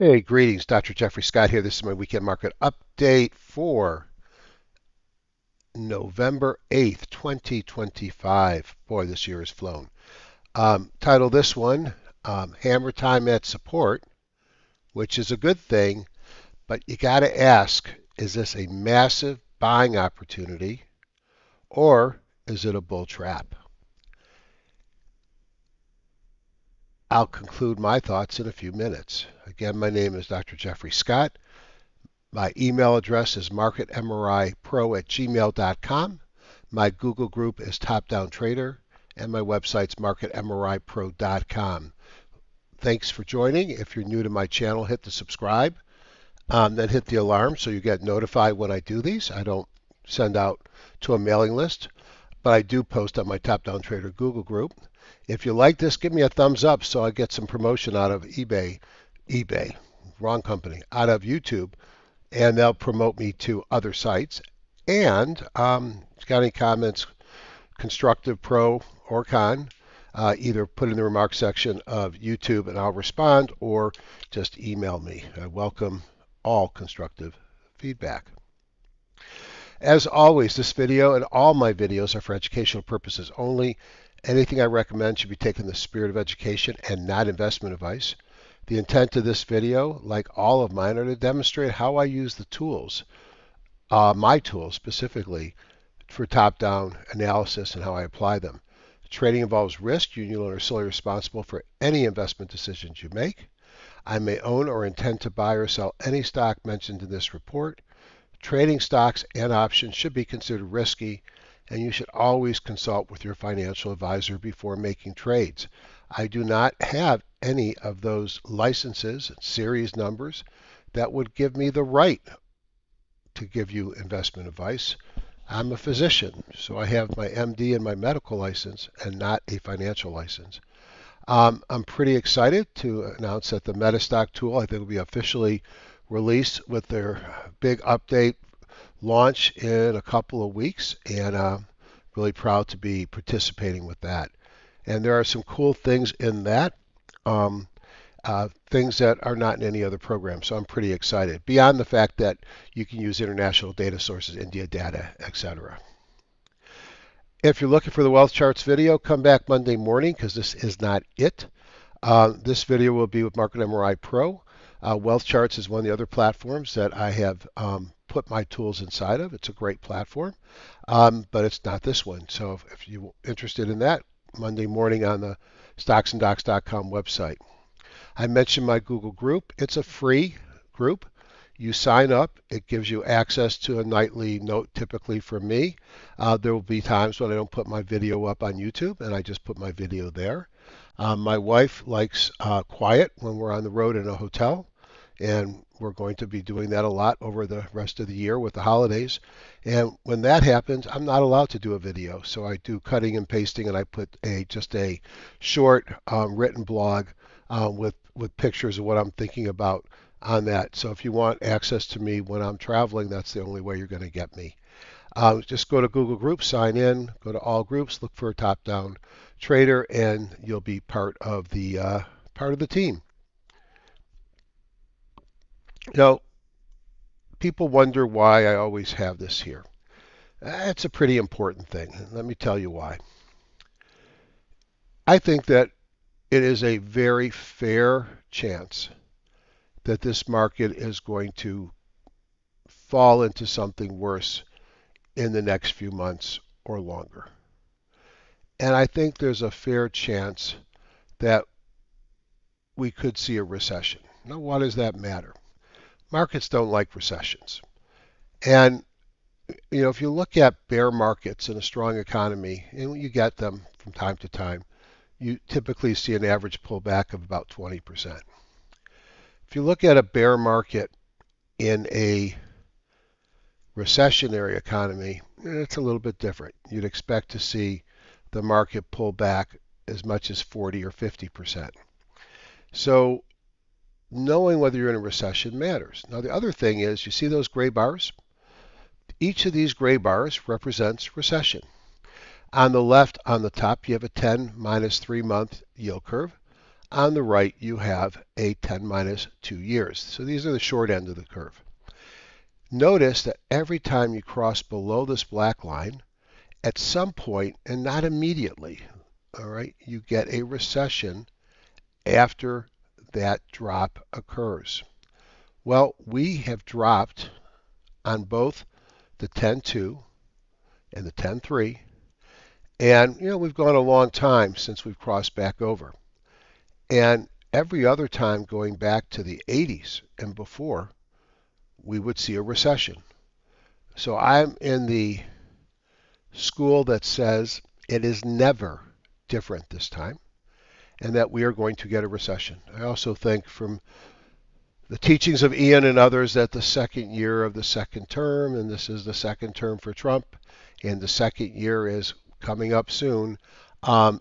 Hey, greetings. Dr. Jeffrey Scott here. This is my weekend market update for November 8th, 2025. Boy, this year has flown. Title this one, Hammer Time at Support, which is a good thing, but you got to ask, is this a massive buying opportunity or is it a bull trap? I'll conclude my thoughts in a few minutes. Again, my name is Dr. Jeffrey Scott. My email address is marketmripro@gmail.com. My Google group is Top Down Trader, and my website's marketmripro.com. Thanks for joining. If you're new to my channel, hit the subscribe, then hit the alarm so you get notified when I do these. I don't send out to a mailing list, but I do post on my Top Down Trader Google group. If you like this, give me a thumbs up so I get some promotion out of eBay, wrong company, out of YouTube, and they'll promote me to other sites. And if you got any comments, constructive, pro, or con, either put in the remarks section of YouTube and I'll respond, or just email me. I welcome all constructive feedback. As always, this video and all my videos are for educational purposes only. Anything I recommend should be taken in the spirit of education and not investment advice. The intent of this video, like all of mine, are to demonstrate how I use the tools, my tools specifically, for top-down analysis and how I apply them. Trading involves risk. You are solely responsible for any investment decisions you make. I may own or intend to buy or sell any stock mentioned in this report. Trading stocks and options should be considered risky, and you should always consult with your financial advisor before making trades. I do not have any of those licenses and series numbers that would give me the right to give you investment advice. I'm a physician, so I have my MD and my medical license and not a financial license. I'm pretty excited to announce that the Metastock tool, I think, will be officially released with their big update launch in a couple of weeks, and really proud to be participating with that. And there are some cool things in that, things that are not in any other program. So I'm pretty excited, beyond the fact that you can use international data sources, India data, etc. If you're looking for the wealth charts video, come back Monday morning because this is not it. This video will be with Market MRI Pro. Wealth Charts is one of the other platforms that I have put my tools inside of. It's a great platform, but it's not this one. So if you're interested in that, Monday morning on the stocksanddocs.com website. I mentioned my Google group. It's a free group. You sign up. It gives you access to a nightly note, typically from me. There will be times when I don't put my video up on YouTube, and I just put my video there. My wife likes quiet when we're on the road in a hotel, and we're going to be doing that a lot over the rest of the year with the holidays. And when that happens, I'm not allowed to do a video, so I do cutting and pasting, and I put just a short written blog with pictures of what I'm thinking about on that. So if you want access to me when I'm traveling, that's the only way you're going to get me. Just go to Google Groups, sign in, go to all groups, look for a top-down trader, and you'll be part of the team. Now, people wonder why I always have this here. It's a pretty important thing. Let me tell you why. I think that it is a very fair chance that this market is going to fall into something worse in the next few months or longer. And I think there's a fair chance that we could see a recession. Now, why does that matter? Markets don't like recessions. And if you look at bear markets in a strong economy, and you get them from time to time, you typically see an average pullback of about 20%. If you look at a bear market in a recessionary economy, it's a little bit different. You'd expect to see the market pull back as much as 40 or 50%. So knowing whether you're in a recession matters. Now the other thing is, you see those gray bars? Each of these gray bars represents recession. On the left, on the top, you have a 10 minus 3 month yield curve. On the right, you have a 10 minus 2 years. So these are the short end of the curve. Notice that every time you cross below this black line, at some point, and not immediately, all right, you get a recession after that drop occurs. Well, we have dropped on both the 10.2 and the 10.3, and we've gone a long time since we've crossed back over. And every other time going back to the 80s and before, we would see a recession. So I'm in the school that says it is never different this time, and that we are going to get a recession. I also think from the teachings of Ian and others that the second year of the second term, and this is the second term for Trump, and the second year is coming up soon,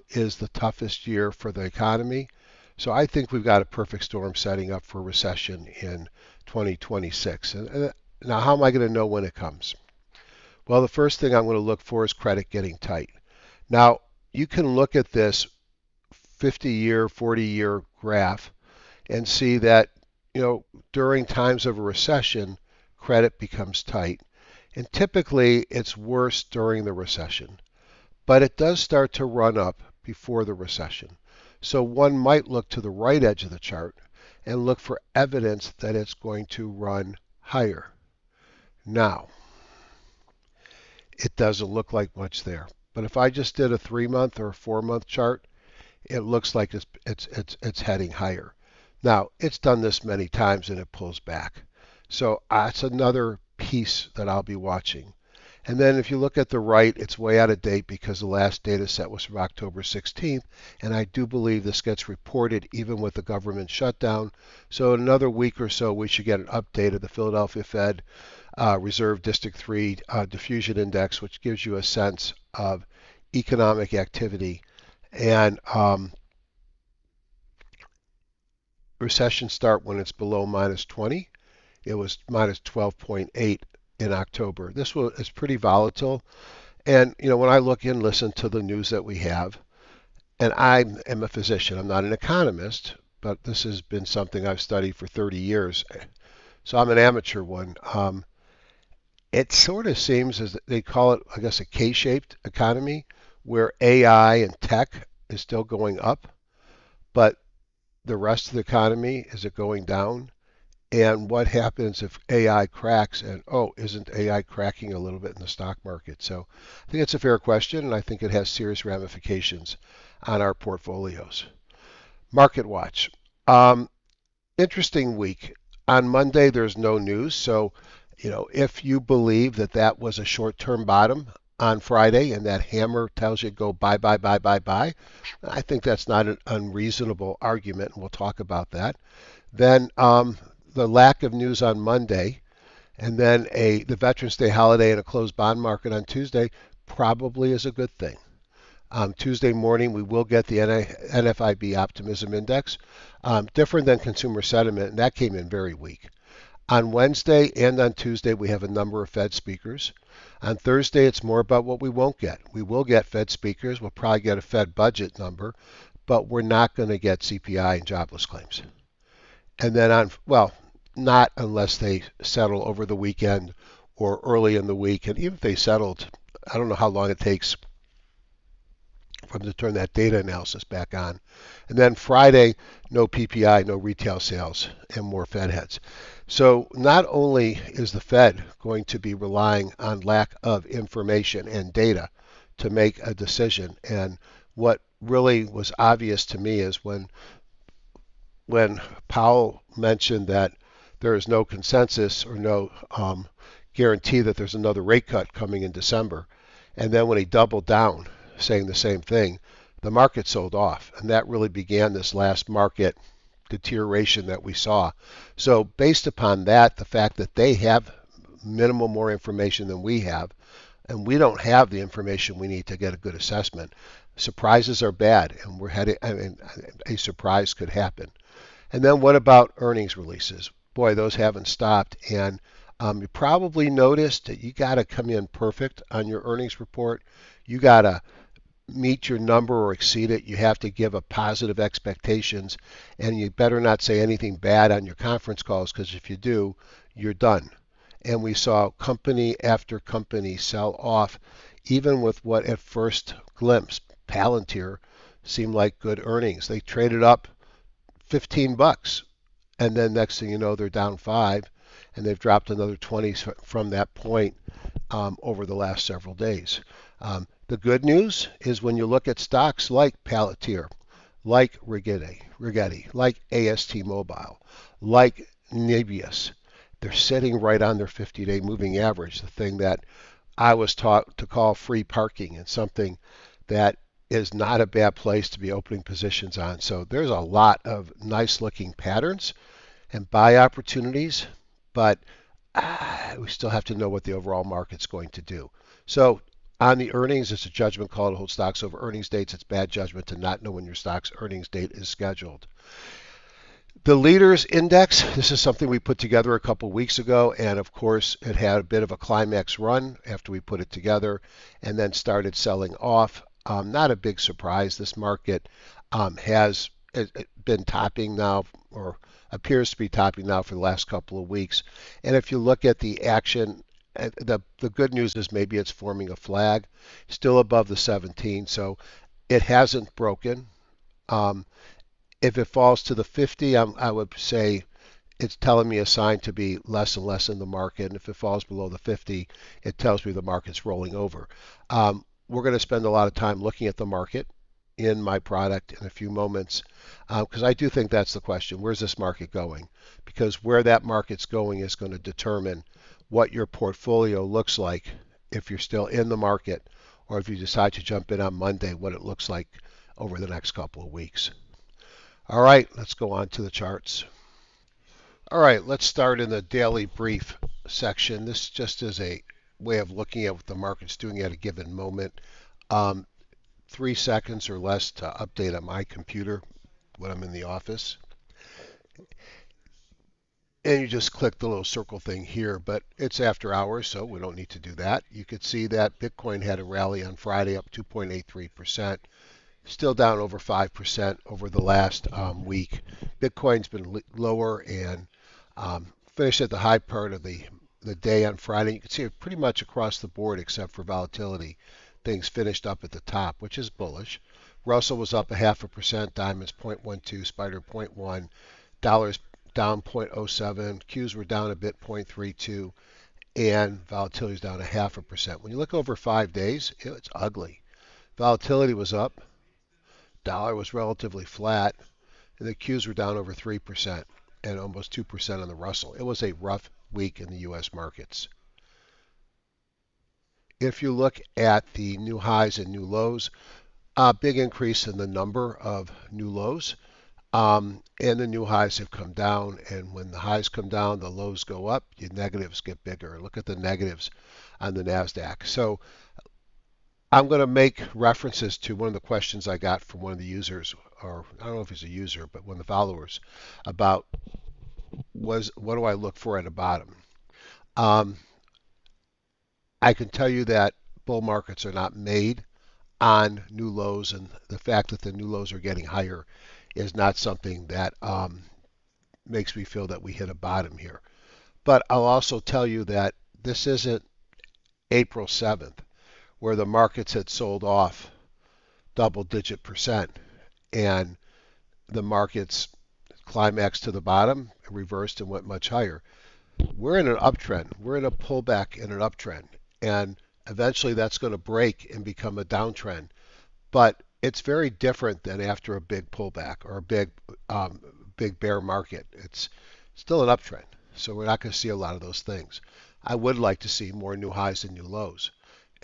is the toughest year for the economy. So I think we've got a perfect storm setting up for recession in 2026. And now, how am I going to know when it comes? Well, the first thing I'm going to look for is credit getting tight. Now, you can look at this 50-year, 40-year graph and see that, during times of a recession, credit becomes tight. And typically, it's worse during the recession. But it does start to run up before the recession. So one might look to the right edge of the chart and look for evidence that it's going to run higher. Now, it doesn't look like much there. But if I just did a 3-month or a 4-month chart, it looks like it's heading higher. Now, it's done this many times and it pulls back. So that's another piece that I'll be watching. And then if you look at the right, it's way out of date because the last data set was from October 16th, and I do believe this gets reported even with the government shutdown. So in another week or so, we should get an update of the Philadelphia Fed Reserve District 3 Diffusion Index, which gives you a sense of economic activity. And recession start when it's below minus 20. It was minus 12.8 in October. This is pretty volatile. And, when I look and listen to the news that we have, and I am a physician, I'm not an economist, but this has been something I've studied for 30 years. So I'm an amateur one. It sort of seems as they call it, I guess, a K-shaped economy where AI and tech is still going up, but the rest of the economy, is it going down? And what happens if AI cracks and, isn't AI cracking a little bit in the stock market? So I think it's a fair question, and I think it has serious ramifications on our portfolios. Market Watch. Interesting week. On Monday, there's no news. So, if you believe that that was a short-term bottom on Friday and that hammer tells you go buy, buy, buy, buy, buy, I think that's not an unreasonable argument, and we'll talk about that. Then the lack of news on Monday, and then the Veterans Day holiday and a closed bond market on Tuesday probably is a good thing. Tuesday morning, we will get the NFIB Optimism Index, different than consumer sentiment, and that came in very weak. On Wednesday and on Tuesday, we have a number of Fed speakers. On Thursday, it's more about what we won't get. We will get Fed speakers. We'll probably get a Fed budget number, but we're not going to get CPI and jobless claims. And then not unless they settle over the weekend or early in the week. And even if they settled, I don't know how long it takes for them to turn that data analysis back on. And then Friday, no PPI, no retail sales, and more Fed heads. So not only is the Fed going to be relying on lack of information and data to make a decision, and what really was obvious to me is when Powell mentioned that there is no consensus or no guarantee that there's another rate cut coming in December, and then when he doubled down saying the same thing, the market sold off, and that really began this last market deterioration that we saw. So based upon that, the fact that they have minimal more information than we have, and we don't have the information we need to get a good assessment, surprises are bad, and a surprise could happen. And then what about earnings releases? Boy, those haven't stopped, and you probably noticed that you got to come in perfect on your earnings report. You got to meet your number or exceed it, you have to give a positive expectations, and you better not say anything bad on your conference calls, because if you do, you're done. And we saw company after company sell off, even with what at first glimpse, Palantir seemed like good earnings. They traded up $15, and then next thing you know, they're down 5, and they've dropped another 20 from that point over the last several days. The good news is when you look at stocks like Palantir, like Rigetti, like AST Mobile, like Nebius, they're sitting right on their 50-day moving average, the thing that I was taught to call free parking, and something that is not a bad place to be opening positions on. So there's a lot of nice looking patterns and buy opportunities, but we still have to know what the overall market's going to do. So on the earnings, it's a judgment call to hold stocks over earnings dates. It's bad judgment to not know when your stock's earnings date is scheduled. The leaders index, this is something we put together a couple weeks ago, and of course it had a bit of a climax run after we put it together and then started selling off. Not a big surprise. This market has been topping now, or appears to be topping now for the last couple of weeks. And if you look at the action, the good news is maybe it's forming a flag, still above the 17, so it hasn't broken. If it falls to the 50, I would say it's telling me a sign to be less and less in the market. And if it falls below the 50, it tells me the market's rolling over. We're going to spend a lot of time looking at the market in my product in a few moments, because I do think that's the question. Where's this market going? Because where that market's going is going to determine what your portfolio looks like if you're still in the market, or if you decide to jump in on Monday, what it looks like over the next couple of weeks. All right, let's go on to the charts. All right, let's start in the daily brief section. This just is a way of looking at what the market's doing at a given moment. 3 seconds or less to update on my computer when I'm in the office. And you just click the little circle thing here, but it's after hours, so we don't need to do that. You could see that Bitcoin had a rally on Friday, up 2.83%. Still down over 5% over the last week. Bitcoin's been lower and finished at the high part of the day on Friday. You can see it pretty much across the board except for volatility. Things finished up at the top, which is bullish. Russell was up 0.5%, Diamonds 0.12, Spider 0.1, Dollars down 0.07, Qs were down a bit 0.32, and volatility is down 0.5%. When you look over 5 days, it's ugly. Volatility was up. Dollar was relatively flat, and the Qs were down over 3% and almost 2% on the Russell. It was a rough week in the U.S. markets. If you look at the new highs and new lows, a big increase in the number of new lows, and the new highs have come down, and when the highs come down, the lows go up, your negatives get bigger. Look at the negatives on the NASDAQ. So I'm going to make references to one of the questions I got from one of the users, or I don't know if he's a user, but one of the followers, about what do I look for at a bottom. I can tell you that bull markets are not made on new lows, and the fact that the new lows are getting higher is not something that makes me feel that we hit a bottom here. But I'll also tell you that this isn't April 7th, where the markets had sold off double-digit percent, and the markets climaxed to the bottom, reversed, and went much higher. We're in an uptrend. We're in a pullback in an uptrend, and eventually that's going to break and become a downtrend. But it's very different than after a big pullback or a big bear market. It's still an uptrend, so we're not going to see a lot of those things. I would like to see more new highs and new lows.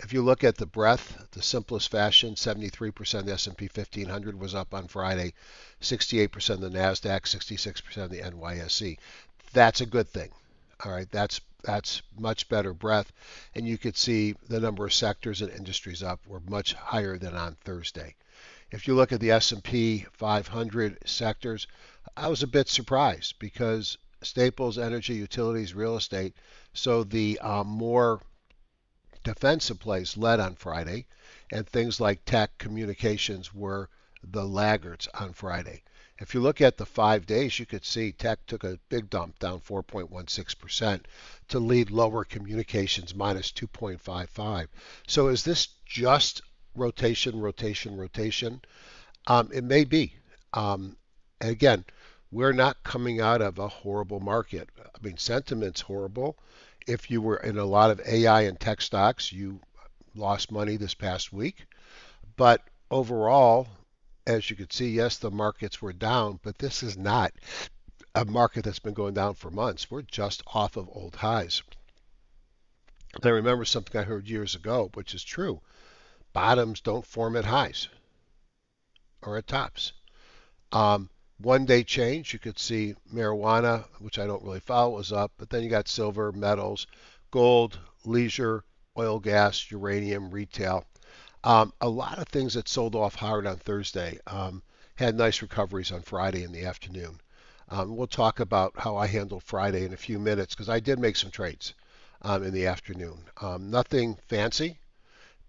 If you look at the breadth, the simplest fashion, 73% of the S&P 1500 was up on Friday, 68% of the NASDAQ, 66% of the NYSE. That's a good thing. All right, that's much better breadth, and you could see the number of sectors and industries up were much higher than on Thursday. If you look at the S&P 500 sectors, I was a bit surprised because staples, energy, utilities, real estate, so the more defensive plays led on Friday, and things like tech communications were the laggards on Friday. If you look at the 5 days, you could see tech took a big dump, down 4.16%, to lead lower communications minus 2.55. So is this just rotation, rotation, rotation? It may be. And again, we're not coming out of a horrible market. I mean, sentiment's horrible. If you were in a lot of AI and tech stocks, you lost money this past week. But overall, as you can see, yes, the markets were down, but this is not a market that's been going down for months. We're just off of old highs. And I remember something I heard years ago, which is true. Bottoms don't form at highs or at tops. 1 day change, you could see marijuana, which I don't really follow, was up, but then you got silver, metals, gold, leisure, oil, gas, uranium, retail. A lot of things that sold off hard on Thursday had nice recoveries on Friday in the afternoon. We'll talk about how I handled Friday in a few minutes because I did make some trades in the afternoon. Nothing fancy,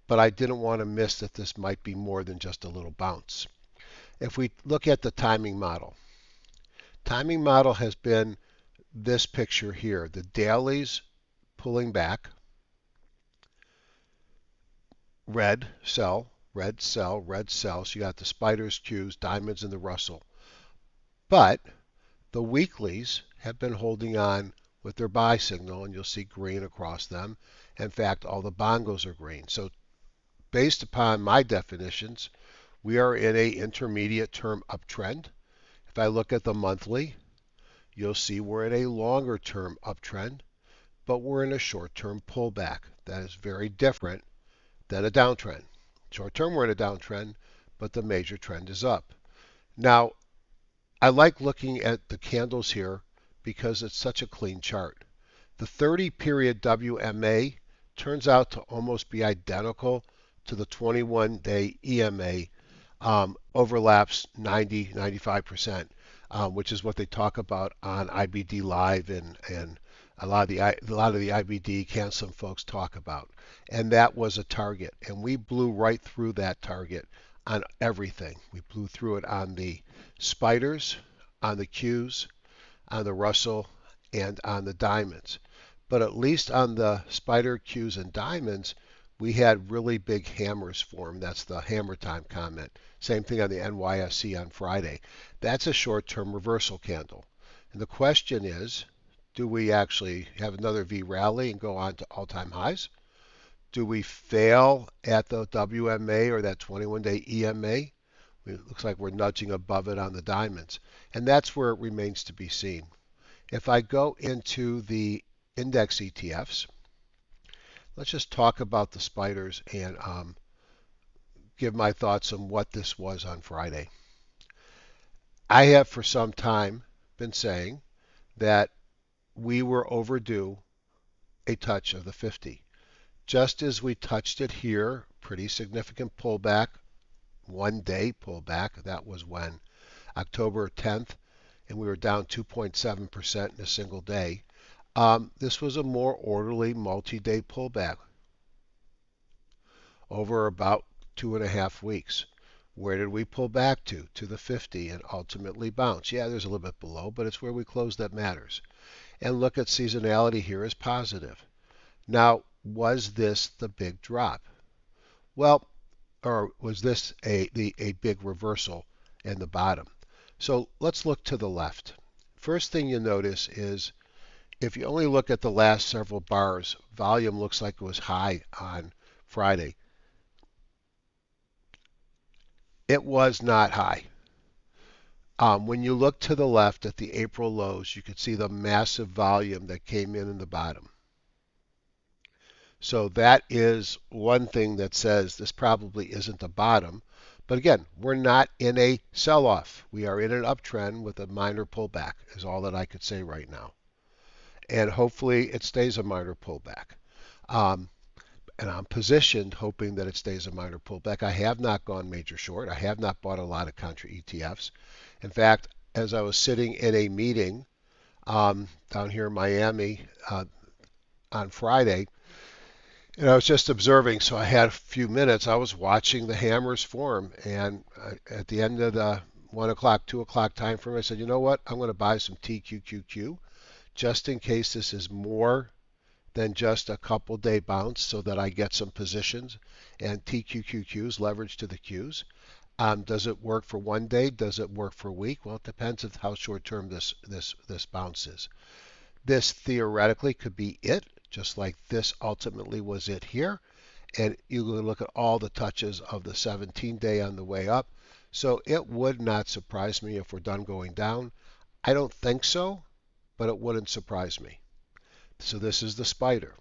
but I didn't want to miss that this might be more than just a little bounce. If we look at the timing model has been this picture here. The dailies pulling back, red, sell, red, sell, red, sell. So you got the spiders, Qs, diamonds, and the Russell. But the weeklies have been holding on with their buy signal, and you'll see green across them. In fact, all the bongos are green. So based upon my definitions, we are in a intermediate term uptrend. If I look at the monthly, you'll see we're in a longer term uptrend, but we're in a short term pullback. That is very different than a downtrend. Short term, we're in a downtrend, but the major trend is up. Now, I like looking at the candles here because it's such a clean chart. The 30-period WMA turns out to almost be identical to the 21-day EMA, overlaps 90-95%, which is what they talk about on IBD Live and a lot of the IBD canceling folks talk about. And that was a target, and we blew right through that target on everything. We blew through it on the spiders, on the Qs, on the Russell, and on the diamonds. But at least on the spider, Qs, and diamonds, we had really big hammers form. That's the hammer time comment. Same thing on the NYSE on Friday. That's a short-term reversal candle. And the question is, do we actually have another V rally and go on to all-time highs? Do we fail at the WMA or that 21-day EMA? It looks like we're nudging above it on the diamonds. And that's where it remains to be seen. If I go into the index ETFs, let's just talk about the spiders and give my thoughts on what this was on Friday. I have for some time been saying that we were overdue a touch of the 50. Just as we touched it here, pretty significant pullback, 1 day pullback. That was when October 10th, and we were down 2.7% in a single day. This was a more orderly multi-day pullback over about 2.5 weeks. Where did we pull back to? To the 50 and ultimately bounce. Yeah, there's a little bit below, but it's where we closed that matters. And look at seasonality here as positive. Now, was this the big drop? Well, or was this a big reversal in the bottom? So let's look to the left. First thing you notice is if you only look at the last several bars, volume looks like it was high on Friday. It was not high. When you look to the left at the April lows, you could see the massive volume that came in the bottom. So that is one thing that says this probably isn't a bottom. But again, we're not in a sell-off. We are in an uptrend with a minor pullback is all that I could say right now. And hopefully it stays a minor pullback. And I'm positioned hoping that it stays a minor pullback. I have not gone major short. I have not bought a lot of contra ETFs. In fact, as I was sitting in a meeting down here in Miami on Friday, And I was just observing, so I had a few minutes. I was watching the hammers form, and at the end of the 1 o'clock, 2 o'clock time frame, I said, you know what? I'm going to buy some TQQQ just in case this is more than just a couple day bounce so that I get some positions and TQQQs leverage to the Qs. Does it work for 1 day? Does it work for a week? Well, it depends on how short term this bounce is. This theoretically could be it, just like this ultimately was it here. And you look at all the touches of the 17-day on the way up. So it would not surprise me if we're done going down. I don't think so, but it wouldn't surprise me. So this is the spider.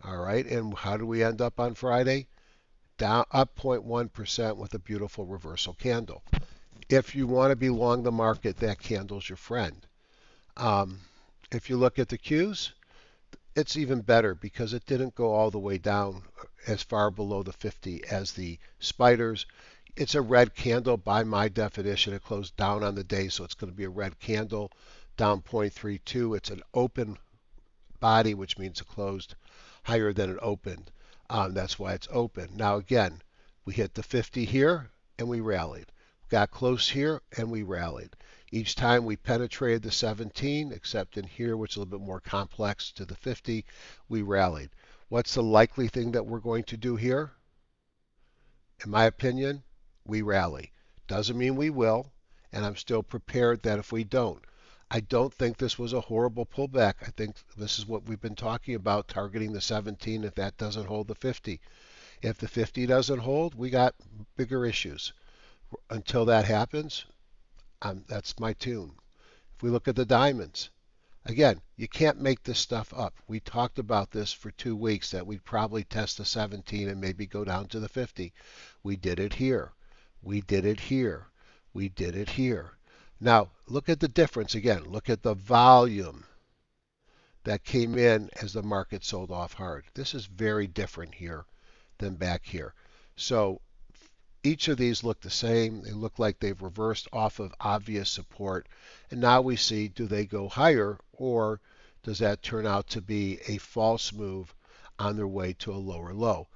All right, and how do we end up on Friday? Down up 0.1% with a beautiful reversal candle. If you want to be long the market, that candle's your friend. Um, if you look at the Qs, it's even better because it didn't go all the way down as far below the 50 as the spiders. It's a red candle by my definition. It closed down on the day, so it's going to be a red candle, down 0.32. It's an open body, which means it closed higher than it opened. That's why it's open. Now again, we hit the 50 here and we rallied. Got close here and we rallied. Each time we penetrated the 17, except in here, which is a little bit more complex to the 50, we rallied. What's the likely thing that we're going to do here? In my opinion, we rally. Doesn't mean we will, and I'm still prepared that if we don't. I don't think this was a horrible pullback. I think this is what we've been talking about, targeting the 17 if that doesn't hold the 50. If the 50 doesn't hold, we got bigger issues. Until that happens, that's my tune. If we look at the diamonds, again, you can't make this stuff up. We talked about this for 2 weeks that we'd probably test the 17 and maybe go down to the 50. We did it here. We did it here. We did it here. Now, look at the difference again. Look at the volume that came in as the market sold off hard. This is very different here than back here. So each of these look the same. They look like they've reversed off of obvious support. And now we see, do they go higher, or does that turn out to be a false move on their way to a lower low?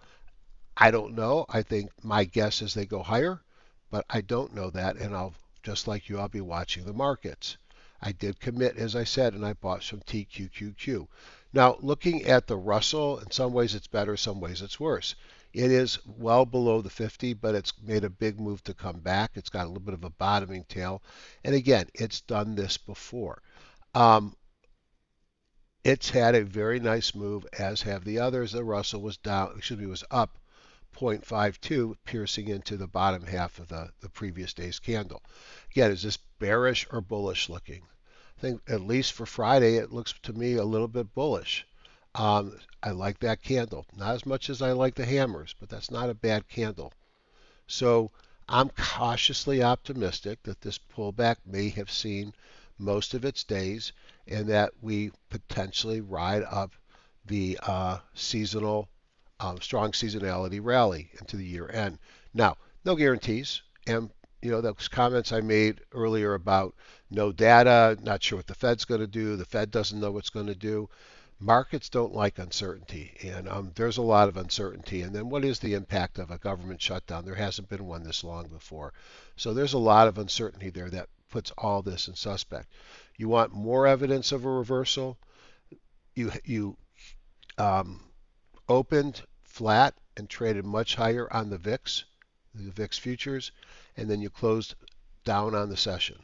I don't know. I think my guess is they go higher, but I don't know that, and just like you, I'll be watching the markets. I did commit, as I said, and I bought some TQQQ. Now, looking at the Russell, in some ways it's better, some ways it's worse. It is well below the 50, but it's made a big move to come back. It's got a little bit of a bottoming tail. And again, it's done this before. It's had a very nice move, as have the others. The Russell was down, excuse me, was up 0.52, piercing into the bottom half of the previous day's candle. Again, is this bearish or bullish looking? I think at least for Friday, it looks to me a little bit bullish. I like that candle. Not as much as I like the hammers, but that's not a bad candle. So I'm cautiously optimistic that this pullback may have seen most of its days and that we potentially ride up the seasonal strong seasonality rally into the year end. Now, no guarantees. And, those comments I made earlier about no data, not sure what the Fed's going to do, the Fed doesn't know what's going to do. Markets don't like uncertainty, and there's a lot of uncertainty. And then what is the impact of a government shutdown? There hasn't been one this long before. So there's a lot of uncertainty there that puts all this in suspect. You want more evidence of a reversal? You opened flat and traded much higher on the VIX futures, and then you closed down on the session.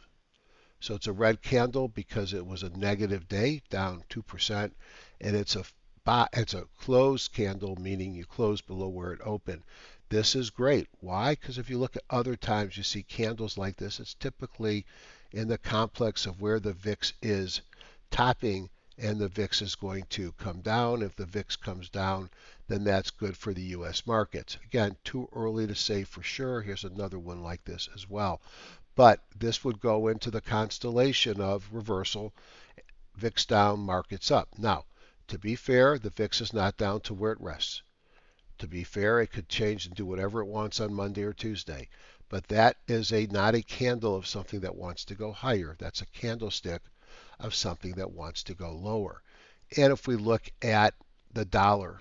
So it's a red candle because it was a negative day, down 2%, and it's a closed candle, meaning you close below where it opened. This is great. Why? Because if you look at other times you see candles like this, it's typically in the complex of where the VIX is topping, and the VIX is going to come down. If the VIX comes down, then that's good for the U.S. markets. Again, too early to say for sure. Here's another one like this as well. But this would go into the constellation of reversal, VIX down, markets up. Now, to be fair, the VIX is not down to where it rests. To be fair, it could change and do whatever it wants on Monday or Tuesday. But that is not a candle of something that wants to go higher. That's a candlestick of something that wants to go lower. And if we look at the dollar,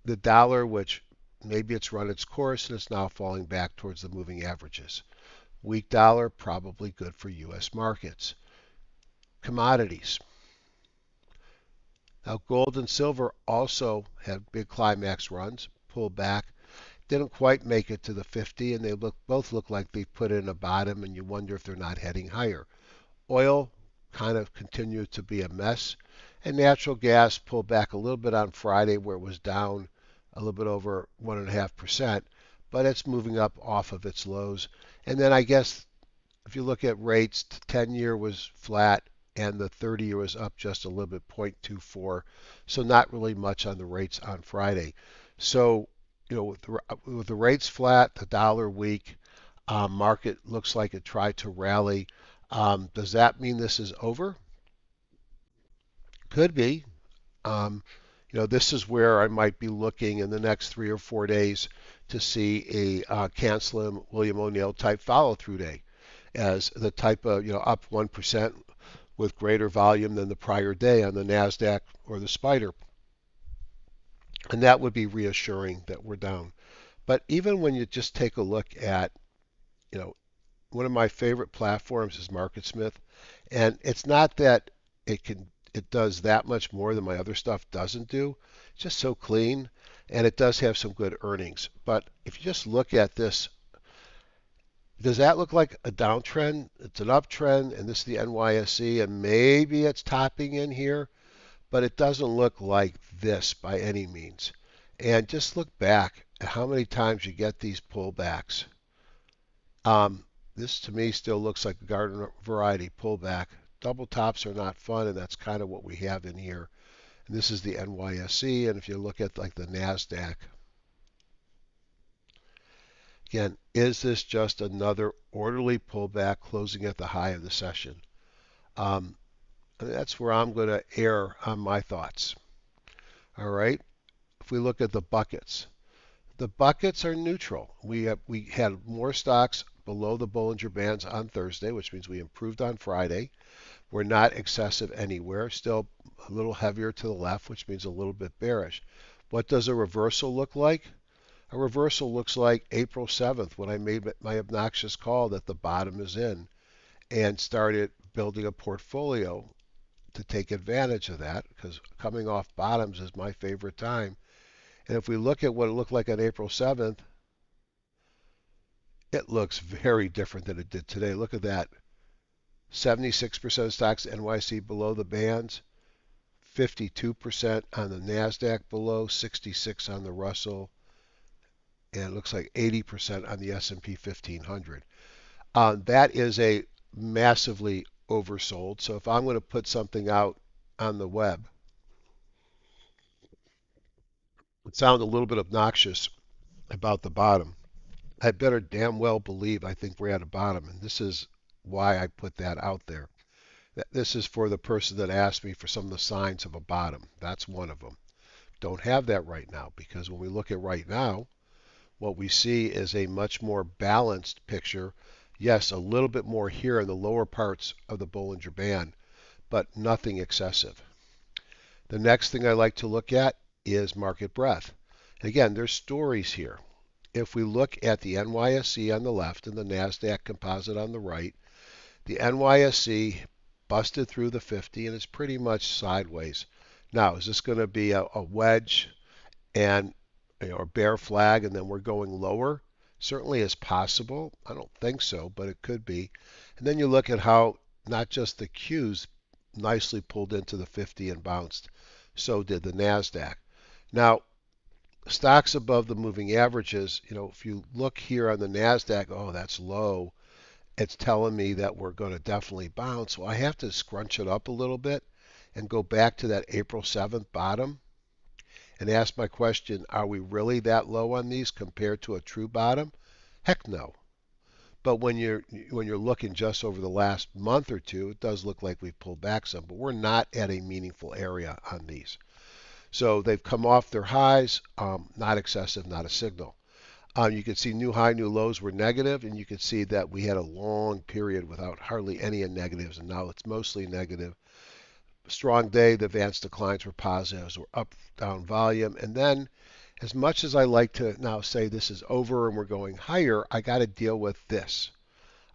the dollar, which maybe it's run its course and it's now falling back towards the moving averages. Weak dollar, probably good for U.S. markets. Commodities. Now, gold and silver also have big climax runs, pulled back. Didn't quite make it to the 50, and they both look like they put in a bottom, and you wonder if they're not heading higher. Oil kind of continued to be a mess, and natural gas pulled back a little bit on Friday, where it was down a little bit over 1.5%, but it's moving up off of its lows. And then I guess if you look at rates, the 10-year was flat and the 30-year was up just a little bit, 0.24. So not really much on the rates on Friday. So, with the rates flat, the dollar weak, market looks like it tried to rally. Does that mean this is over? Could be. Um, this is where I might be looking in the next 3 or 4 days to see a cancel William O'Neill type follow through day as the type of, up 1% with greater volume than the prior day on the NASDAQ or the Spider. And that would be reassuring that we're down. But even when you just take a look at, you know, one of my favorite platforms is MarketSmith, and it's not that it does that much more than my other stuff doesn't do. It's just so clean, and it does have some good earnings. But if you just look at this, does that look like a downtrend? It's an uptrend, and this is the NYSE, and maybe it's topping in here, but it doesn't look like this by any means. And just look back at how many times you get these pullbacks. This to me still looks like a garden variety pullback. Double tops are not fun, and that's kind of what we have in here. And this is the NYSE, and if you look at like the NASDAQ, again, is this just another orderly pullback closing at the high of the session? That's where I'm going to err on my thoughts. All right. If we look at the buckets are neutral. We had more stocks below the Bollinger Bands on Thursday, which means we improved on Friday. We're not excessive anywhere. Still a little heavier to the left, which means a little bit bearish. What does a reversal look like? A reversal looks like April 7th when I made my obnoxious call that the bottom is in and started building a portfolio to take advantage of that, because coming off bottoms is my favorite time. And if we look at what it looked like on April 7th, it looks very different than it did today. Look at that. 76% of stocks NYSE below the bands, 52% on the NASDAQ below, 66 on the Russell, and it looks like 80% on the S&P 1500. That is a massively oversold. So if I'm going to put something out on the web, it sounds a little bit obnoxious about the bottom. I better damn well believe I think we're at a bottom, and this is why I put that out there. This is for the person that asked me for some of the signs of a bottom. That's one of them. Don't have that right now, because when we look at right now, what we see is a much more balanced picture. Yes, a little bit more here in the lower parts of the Bollinger Band, but nothing excessive. The next thing I like to look at is market breadth. Again, there's stories here. If we look at the NYSE on the left and the NASDAQ composite on the right, the NYSE busted through the 50 and is pretty much sideways. Now, is this going to be a wedge and a bear flag and then we're going lower? Certainly is possible. I don't think so, but it could be. And then you look at how not just the Qs nicely pulled into the 50 and bounced, so did the NASDAQ. Now, stocks above the moving averages, if you look here on the NASDAQ, oh, that's low. It's telling me that we're going to definitely bounce. Well, I have to scrunch it up a little bit and go back to that April 7th bottom and ask my question, are we really that low on these compared to a true bottom? Heck no. But when you're looking just over the last month or two, it does look like we've pulled back some, but we're not at a meaningful area on these. So they've come off their highs, not excessive, not a signal. You can see new high, new lows were negative, and you can see that we had a long period without hardly any negatives, and now it's mostly negative. Strong day, the advanced declines were positives, were up, down volume, and then As much as I like to now say this is over and we're going higher, I got to deal with this.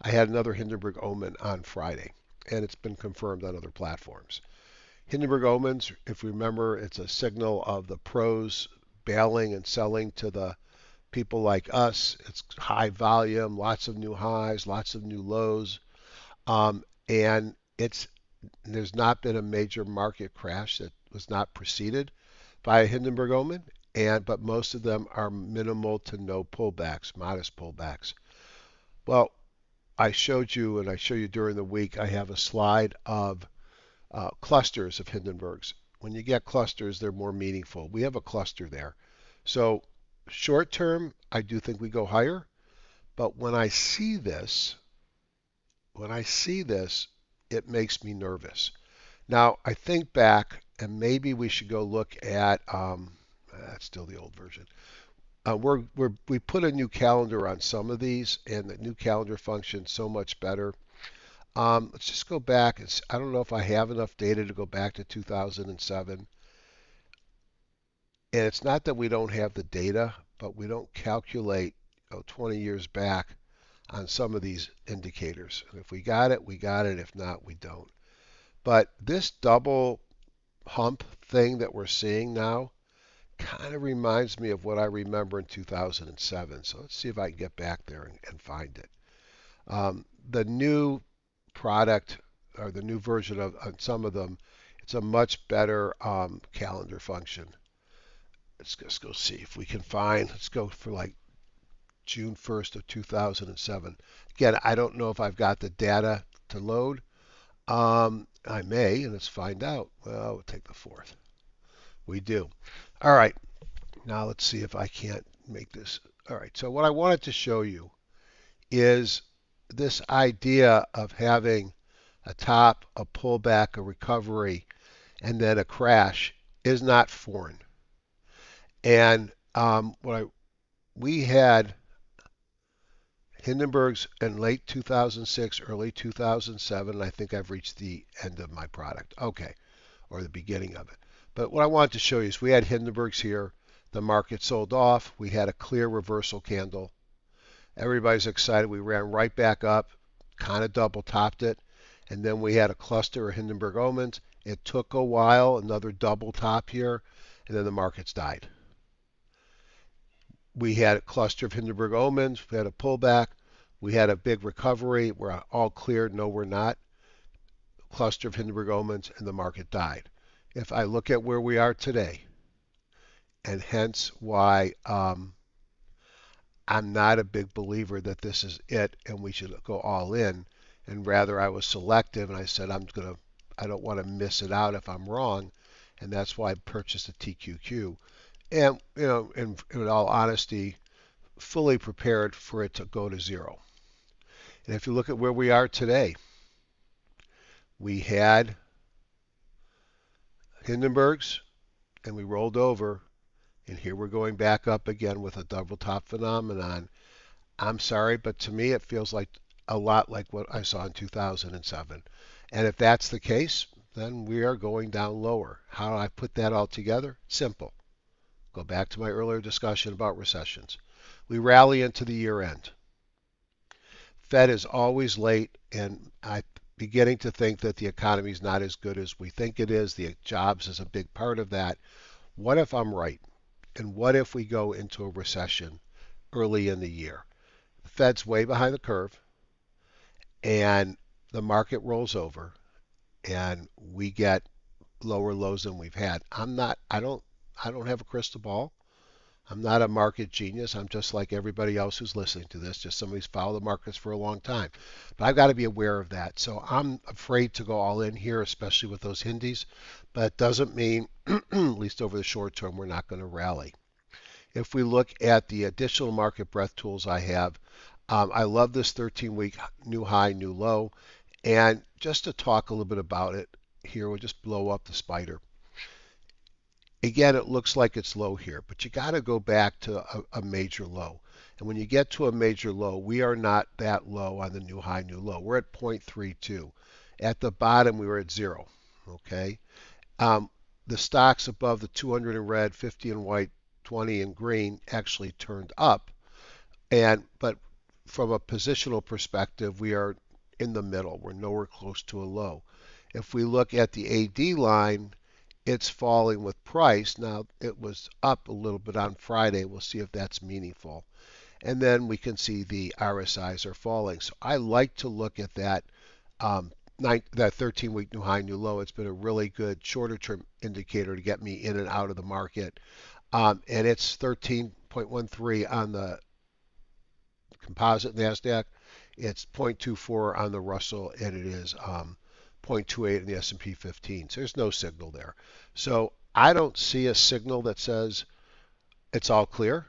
I had another Hindenburg omen on Friday, and it's been confirmed on other platforms. Hindenburg omens, if we remember, it's a signal of the pros bailing and selling to the people like us. It's high volume, lots of new highs, lots of new lows, and there's not been a major market crash that was not preceded by a Hindenburg omen, but most of them are minimal to no pullbacks, modest pullbacks. Well, I showed you, and I show you during the week, I have a slide of clusters of Hindenburgs. When you get clusters, they're more meaningful. We have a cluster there. So short term, I do think we go higher. But when I see this, it makes me nervous. Now, I think back, and maybe we should go look at, that's still the old version. We put a new calendar on some of these, and the new calendar functions so much better. Let's just go back. I don't know if I have enough data to go back to 2007. And it's not that we don't have the data, but we don't calculate 20 years back on some of these indicators. And if we got it, we got it. If not, we don't. But this double hump thing that we're seeing now kind of reminds me of what I remember in 2007. So let's see if I can get back there and find it. The new product, or the new version of on some of them, it's a much better calendar function. Let's just go see if we can find, let's go for like June 1st of 2007. Again, I don't know if I've got the data to load. I may, and let's find out. Well, we'll take the 4th. We do. All right. Now let's see if I can't make this. All right. So what I wanted to show you is this idea of having a top, a pullback, a recovery, and then a crash is not foreign. And we had Hindenburg's in late 2006, early 2007. And I think I've reached the end of my product. Okay, or the beginning of it. But what I wanted to show you is we had Hindenburg's here. The market sold off. We had a clear reversal candle. Everybody's excited. We ran right back up, kind of double topped it. And then we had a cluster of Hindenburg omens. It took a while, another double top here, and then the markets died. We had a cluster of Hindenburg omens. We had a pullback. We had a big recovery. We're all clear. No, we're not. Cluster of Hindenburg omens, and the market died. If I look at where we are today, and hence why I'm not a big believer that this is it and we should go all in, and rather I was selective and I said I don't want to miss it out if I'm wrong, and that's why I purchased a TQQ. And in all honesty, fully prepared for it to go to zero. And if you look at where we are today, we had Hindenburg's and we rolled over, and here we're going back up again with a double top phenomenon. I'm sorry, but to me it feels like a lot like what I saw in 2007. And if that's the case, then we are going down lower. How do I put that all together? Simple. Go back to my earlier discussion about recessions. We rally into the year end. Fed is always late, and I'm beginning to think that the economy is not as good as we think it is. The jobs is a big part of that. What if I'm right? And what if we go into a recession early in the year? The Fed's way behind the curve, and the market rolls over, and we get lower lows than we've had. I don't have a crystal ball. I'm not a market genius. I'm just like everybody else who's listening to this, just somebody who's followed the markets for a long time. But I've got to be aware of that. So I'm afraid to go all in here, especially with those Hindys. But it doesn't mean, at least over the short term, we're not going to rally. If we look at the additional market breadth tools I have, I love this 13-week new high, new low. And just to talk a little bit about it here, we'll just blow up the spider. Again, it looks like it's low here, but you got to go back to a major low. And when you get to a major low, we are not that low on the new high, new low. We're at 0.32. At the bottom, we were at 0. Okay. The stocks above the 200 in red, 50 in white, 20 in green actually turned up. But from a positional perspective, we are in the middle. We're nowhere close to a low. If we look at the AD line, it's falling with price. Now, it was up a little bit on Friday. We'll see if that's meaningful. And then we can see the RSIs are falling. So I like to look at that that 13-week new high, new low. It's been a really good shorter-term indicator to get me in and out of the market. And it's 13.13 on the composite NASDAQ. It's 0.24 on the Russell, and it is 0.28 in the S&P 15. So there's no signal there. So I don't see a signal that says it's all clear.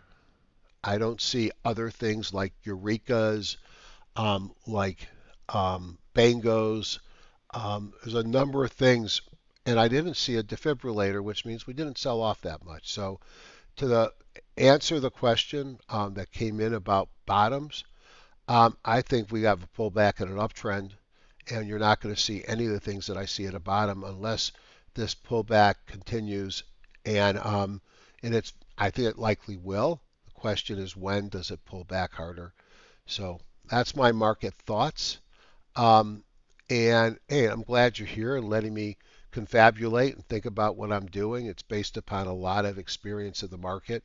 I don't see other things like Eurekas, Bangos. There's a number of things, and I didn't see a defibrillator, which means we didn't sell off that much. So to answer the question that came in about bottoms, I think we have a pullback and an uptrend, and you're not going to see any of the things that I see at a bottom unless this pullback continues, and I think it likely will. The question is, when does it pull back harder? So that's my market thoughts. And hey, I'm glad you're here and letting me confabulate and think about what I'm doing. It's based upon a lot of experience in the market.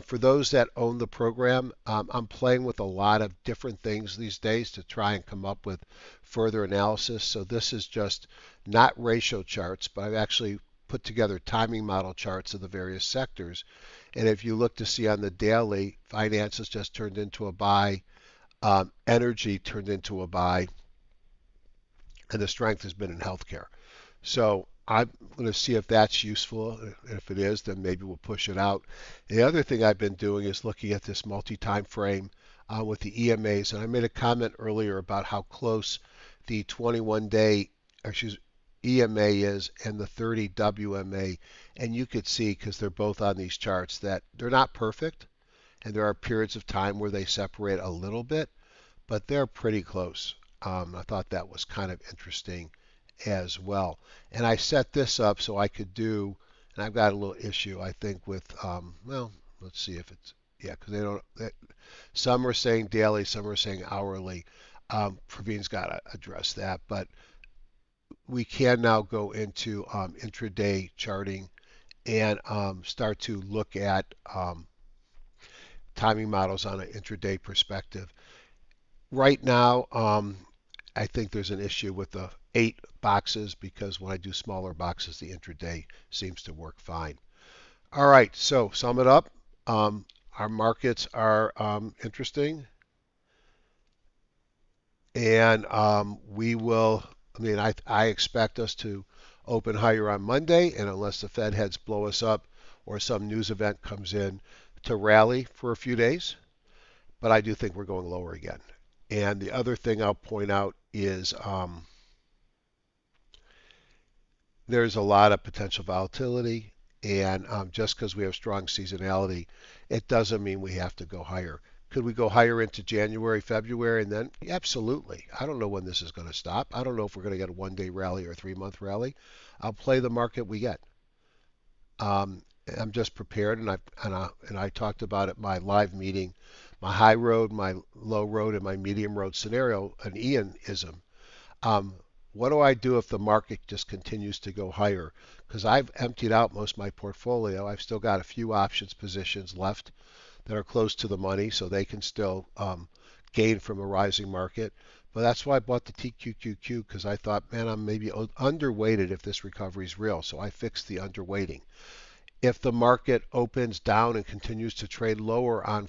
For those that own the program, I'm playing with a lot of different things these days to try and come up with further analysis. So this is just not ratio charts, but I've actually put together timing model charts of the various sectors. And if you look to see on the daily, finance has just turned into a buy, energy turned into a buy, and the strength has been in healthcare. So I'm going to see if that's useful. If it is, then maybe we'll push it out. The other thing I've been doing is looking at this multi-time frame with the EMAs, and I made a comment earlier about how close the 21-day EMA is and the 30 WMA, and you could see, because they're both on these charts, that they're not perfect, and there are periods of time where they separate a little bit, but they're pretty close. I thought that was kind of interesting as well. And I set this up so I could do, and I've got a little issue, I think, with, well, let's see if it's, yeah, because some are saying daily, some are saying hourly. Praveen's got to address that, but we can now go into intraday charting and start to look at timing models on an intraday perspective. Right now, I think there's an issue with the 8 boxes because when I do smaller boxes, the intraday seems to work fine. All right, so sum it up. Our markets are interesting, and we will. I expect us to open higher on Monday, and unless the Fed heads blow us up or some news event comes in, to rally for a few days. But I do think we're going lower again. And the other thing I'll point out is there's a lot of potential volatility, and just because we have strong seasonality, it doesn't mean we have to go higher. Could we go higher into January, February, and then? Absolutely. I don't know when this is going to stop. I don't know if we're going to get a one-day rally or a 3-month rally. I'll play the market we get. I'm just prepared, and I talked about it my live meeting, my high road, my low road, and my medium road scenario, an Ian-ism. What do I do if the market just continues to go higher? Because I've emptied out most of my portfolio. I've still got a few options positions left that are close to the money, so they can still gain from a rising market. But that's why I bought the TQQQ, because I thought, man, I'm maybe underweighted if this recovery is real. So I fixed the underweighting. If the market opens down and continues to trade lower on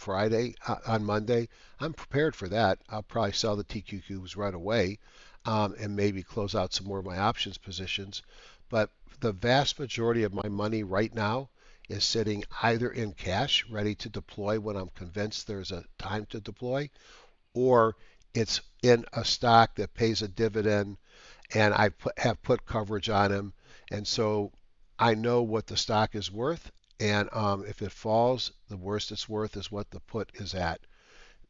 Monday, I'm prepared for that. I'll probably sell the TQQs right away and maybe close out some more of my options positions. But the vast majority of my money right now is sitting either in cash, ready to deploy when I'm convinced there's a time to deploy, or it's in a stock that pays a dividend, and I have put coverage on them. And so I know what the stock is worth, and if it falls, the worst it's worth is what the put is at.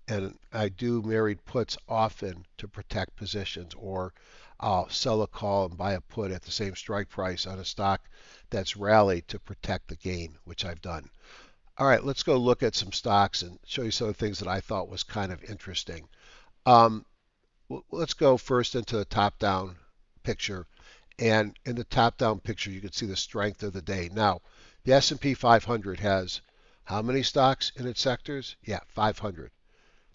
And I do married puts often to protect positions, or I'll sell a call and buy a put at the same strike price on a stock that's rallied to protect the gain, which I've done. All right, let's go look at some stocks and show you some of the things that I thought was kind of interesting. Um, let's go first into the top-down picture. And in the top-down picture, you can see the strength of the day. Now, the S&P 500 has how many stocks in its sectors? Yeah, 500.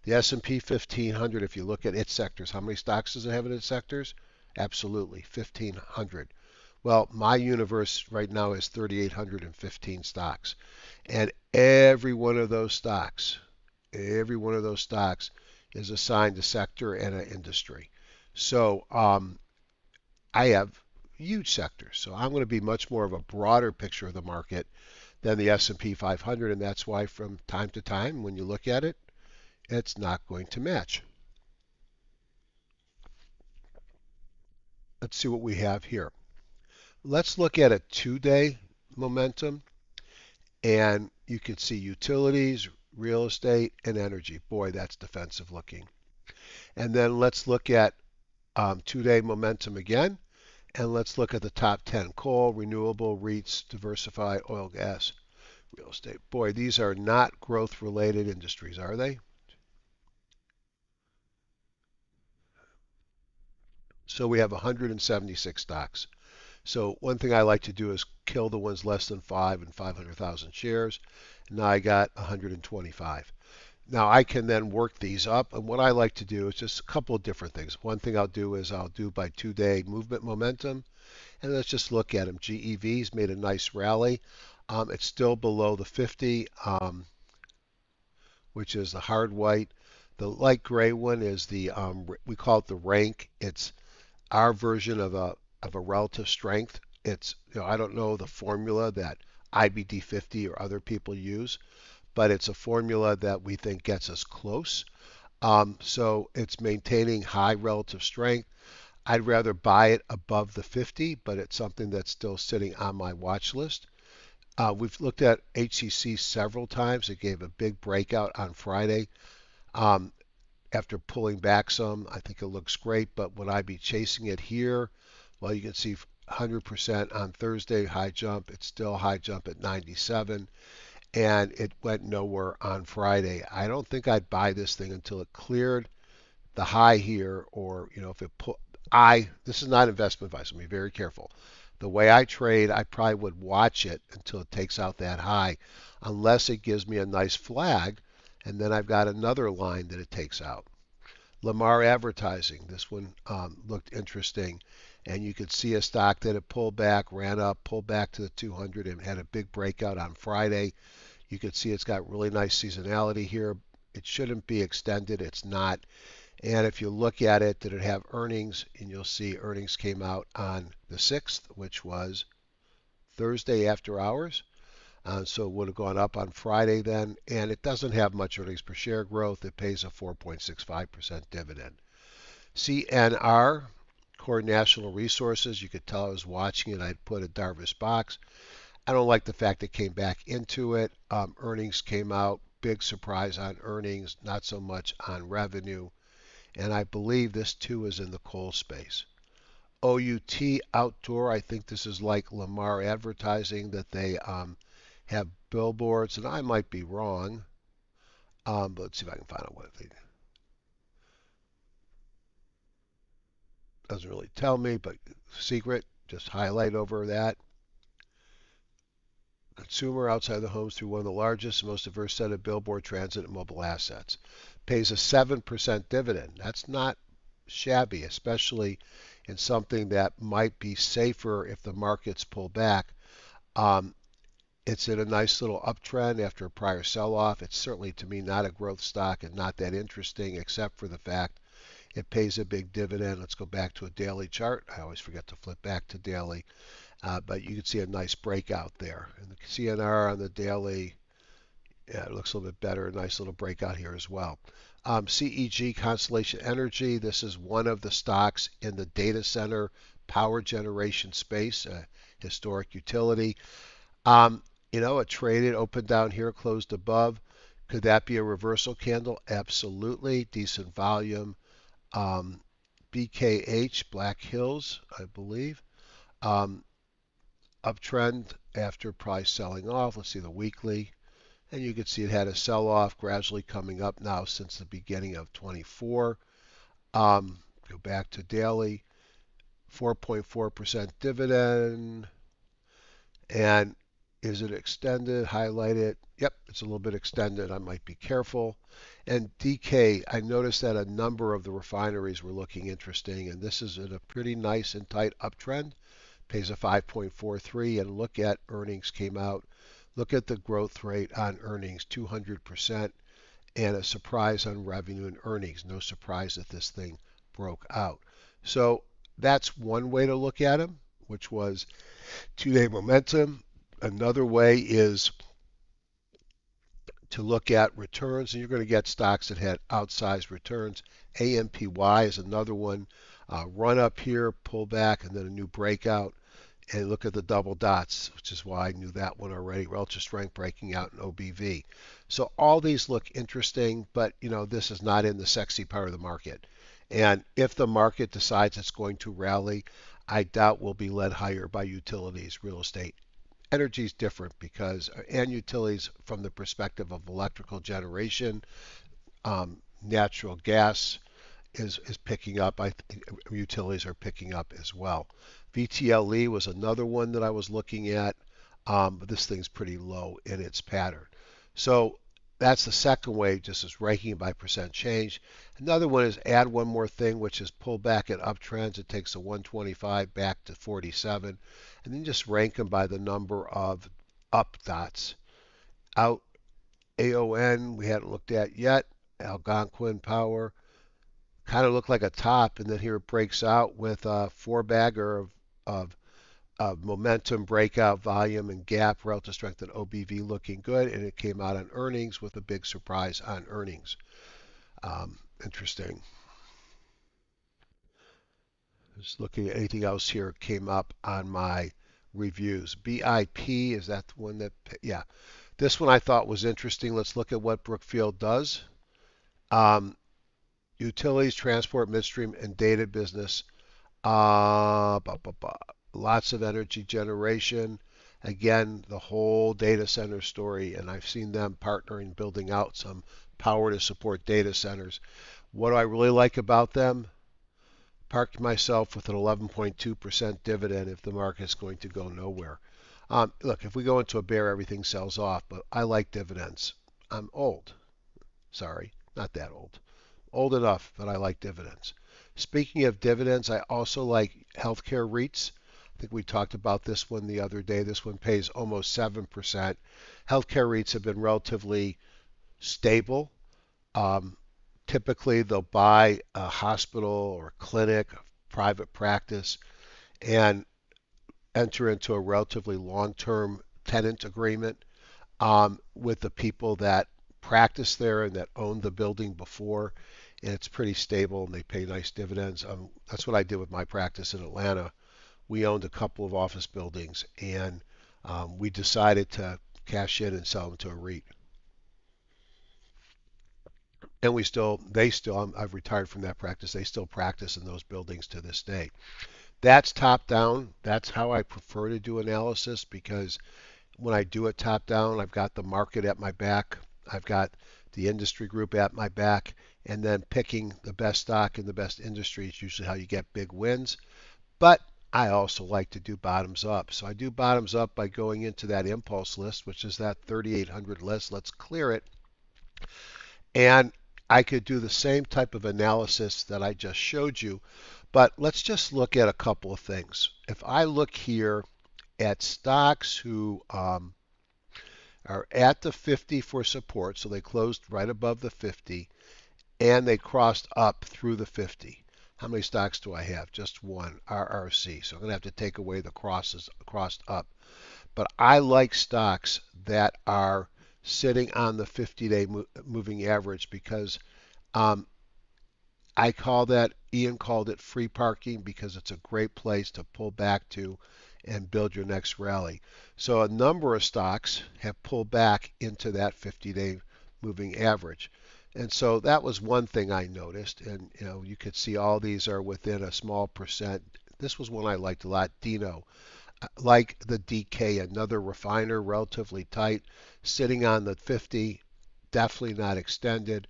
The S&P 1500, if you look at its sectors, how many stocks does it have in its sectors? Absolutely, 1500. Well, my universe right now is 3,815 stocks. And every one of those stocks is assigned a sector and an industry. So I have huge sectors. So I'm going to be much more of a broader picture of the market than the S&P 500, and that's why from time to time, when you look at it, it's not going to match. Let's see what we have here. Let's look at a 2-day momentum, and you can see utilities, real estate, and energy. Boy, that's defensive looking. And then let's look at 2-day momentum again, and let's look at the top 10: coal, renewable, REITs, diversified, oil, gas, real estate. Boy, these are not growth related industries, are they? So we have 176 stocks. So one thing I like to do is kill the ones less than 5 and 500,000 shares. Now I got 125. Now I can then work these up, and what I like to do is just a couple of different things. One thing I'll do is I'll do by 2-day movement momentum, and let's just look at them. GEV's made a nice rally. It's still below the 50, which is the hard white. The light gray one is the we call it the rank. It's our version of a relative strength. It's, I don't know the formula that IBD 50 or other people use, but it's a formula that we think gets us close. So it's maintaining high relative strength. I'd rather buy it above the 50, but it's something that's still sitting on my watch list. We've looked at HCC several times. It gave a big breakout on Friday. Um, After pulling back some, I think it looks great, but would I be chasing it here? Well, you can see 100% on Thursday, high jump. It's still high jump at 97, and it went nowhere on Friday. I don't think I'd buy this thing until it cleared the high here, or if it put. This is not investment advice. I'm be very careful. The way I trade, I probably would watch it until it takes out that high, unless it gives me a nice flag, and then I've got another line that it takes out. Lamar Advertising, this one looked interesting, and you could see a stock that had pulled back, ran up, pulled back to the 200, and had a big breakout on Friday. You could see it's got really nice seasonality here. It shouldn't be extended. It's not. And if you look at it, did it have earnings? And you'll see earnings came out on the 6th, which was Thursday after hours. So it would have gone up on Friday then. And it doesn't have much earnings per share growth. It pays a 4.65% dividend. CNR, Core National Resources, you could tell I was watching it. I'd put a Darvis box. I don't like the fact it came back into it. Earnings came out. Big surprise on earnings, not so much on revenue. And I believe this too is in the coal space. OUT Outdoor, I think this is like Lamar Advertising, that they have billboards, and I might be wrong, but let's see if I can find out what they doesn't really tell me, but secret, just highlight over that. Consumer outside the homes through one of the largest and most diverse set of billboard, transit, and mobile assets. Pays a 7% dividend. That's not shabby, especially in something that might be safer if the markets pull back. Um, it's in a nice little uptrend after a prior sell-off. It's certainly, to me, not a growth stock and not that interesting, except for the fact it pays a big dividend. Let's go back to a daily chart. I always forget to flip back to daily. But you can see a nice breakout there. And the CNR on the daily, yeah, it looks a little bit better. A nice little breakout here as well. CEG, Constellation Energy. This is one of the stocks in the data center power generation space, historic utility. It traded, opened down here, closed above. Could that be a reversal candle? Absolutely. Decent volume. BKH, Black Hills, I believe. Uptrend after price selling off. Let's see the weekly. And you can see it had a sell-off gradually coming up now since the beginning of 24. Go back to daily, 4.4% dividend. And is it extended? Highlight it. Yep, it's a little bit extended. I might be careful. And DK, I noticed that a number of the refineries were looking interesting, and this is in a pretty nice and tight uptrend. Pays a 5.43, and look at earnings came out. Look at the growth rate on earnings, 200%, and a surprise on revenue and earnings. No surprise that this thing broke out. So that's one way to look at them, which was two-day momentum. Another way is to look at returns, and you're going to get stocks that had outsized returns. AMPY is another one. Run up here, pull back, and then a new breakout. And look at the double dots, which is why I knew that one already. Relative strength breaking out in OBV. So all these look interesting, but this is not in the sexy part of the market. And if the market decides it's going to rally, I doubt we'll be led higher by utilities, real estate. Energy is different and utilities from the perspective of electrical generation, natural gas is picking up. I think utilities are picking up as well. VTLE was another one that I was looking at, but this thing's pretty low in its pattern. So that's the second way, just as ranking by percent change. Another one is add one more thing, which is pull back at uptrends. It takes a 125 back to 47, and then just rank them by the number of up dots. Out AON we hadn't looked at yet. Algonquin Power kind of looked like a top, and then here it breaks out with a four bagger of momentum, breakout, volume, and gap, relative strength, and OBV looking good, and it came out on earnings with a big surprise on earnings. Interesting. Just looking at anything else here came up on my reviews. BIP, is that the one that, yeah. This one I thought was interesting. Let's look at what Brookfield does. Utilities, transport, midstream, and data business. Lots of energy generation. Again, the whole data center story, and I've seen them partnering, building out some power to support data centers. What do I really like about them? Parked myself with an 11.2% dividend if the market's going to go nowhere. Look, if we go into a bear, everything sells off, but I like dividends. I'm old. Sorry, not that old. Old enough, but I like dividends. Speaking of dividends, I also like healthcare REITs. I think we talked about this one the other day. This one pays almost 7%. Healthcare REITs have been relatively stable. Typically, they'll buy a hospital or clinic, private practice, and enter into a relatively long-term tenant agreement with the people that practice there and that owned the building before. And it's pretty stable, and they pay nice dividends. That's what I did with my practice in Atlanta. We owned a couple of office buildings, and we decided to cash in and sell them to a REIT. And I've retired from that practice. They still practice in those buildings to this day. That's top down. That's how I prefer to do analysis, because when I do it top down, I've got the market at my back. I've got the industry group at my back, and then picking the best stock in the best industry is usually how you get big wins. But I also like to do bottoms up. So I do bottoms up by going into that impulse list, which is that 3,800 list. Let's clear it. And I could do the same type of analysis that I just showed you, but let's just look at a couple of things. If I look here at stocks who are at the 50 for support, so they closed right above the 50, and they crossed up through the 50. How many stocks do I have? Just one, RRC. So I'm going to have to take away the crosses crossed up. But I like stocks that are sitting on the 50-day moving average, because I call that, Ian called it free parking, because it's a great place to pull back to and build your next rally. So a number of stocks have pulled back into that 50-day moving average. And so that was one thing I noticed. And you could see all these are within a small percent. This was one I liked a lot, Dino. Like the DK, another refiner, relatively tight, sitting on the 50, definitely not extended.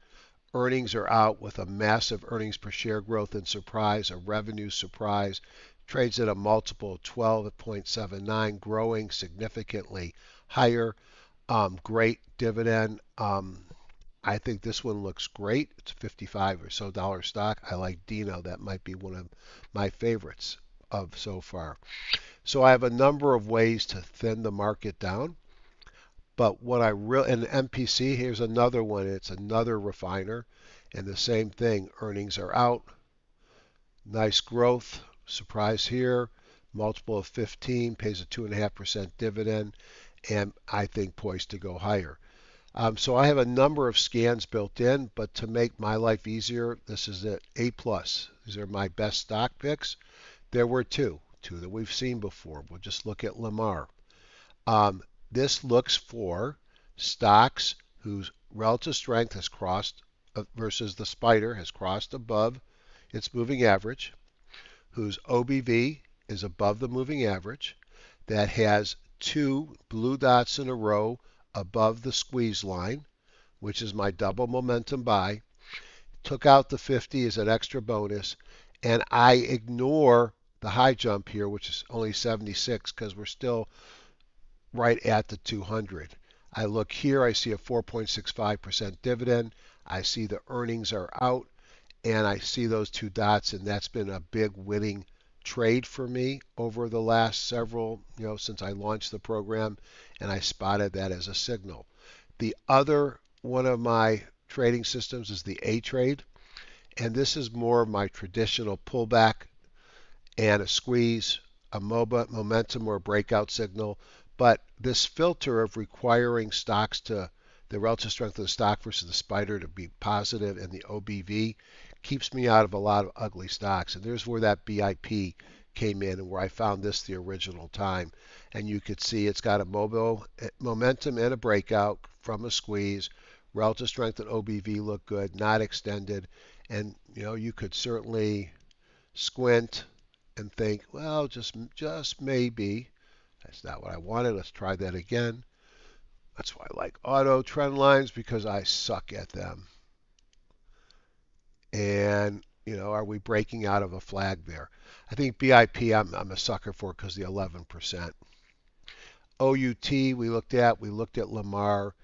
Earnings are out with a massive earnings per share growth and surprise, a revenue surprise. Trades at a multiple of 12.79, growing significantly higher. Great dividend. I think this one looks great. It's a 55 or so dollar stock. I like Dino. That might be one of my favorites of so far. So I have a number of ways to thin the market down. But what I really, and MPC, here's another one. It's another refiner. And the same thing. Earnings are out. Nice growth. Surprise here. Multiple of 15. Pays a 2.5% dividend. And I think poised to go higher. So I have a number of scans built in, but to make my life easier, this is it, A+. These are my best stock picks. There were two that we've seen before. We'll just look at Lamar. This looks for stocks whose relative strength has crossed versus the spider has crossed above its moving average, whose OBV is above the moving average, that has two blue dots in a row above the squeeze line, which is my double momentum buy. Took out the 50 as an extra bonus, and I ignore the high jump here, which is only 76 because we're still right at the 200. I look here, I see a 4.65% dividend. I see the earnings are out, and I see those two dots, and that's been a big winning trade for me over the last several, since I launched the program, and I spotted that as a signal. The other one of my trading systems is the A trade, and this is more of my traditional pullback and a squeeze, a momentum or a breakout signal. But this filter of requiring stocks to the relative strength of the stock versus the spider to be positive and the OBV keeps me out of a lot of ugly stocks. And there's where that BIP came in and where I found this the original time. And you could see it's got a momentum and a breakout from a squeeze. Relative strength and OBV look good, not extended. And you could certainly squint and think, well, just maybe. That's not what I wanted. Let's try that again. That's why I like auto trend lines, because I suck at them. And, are we breaking out of a flag there? I think BIP I'm a sucker for because the 11%. OUT we looked at Lamar.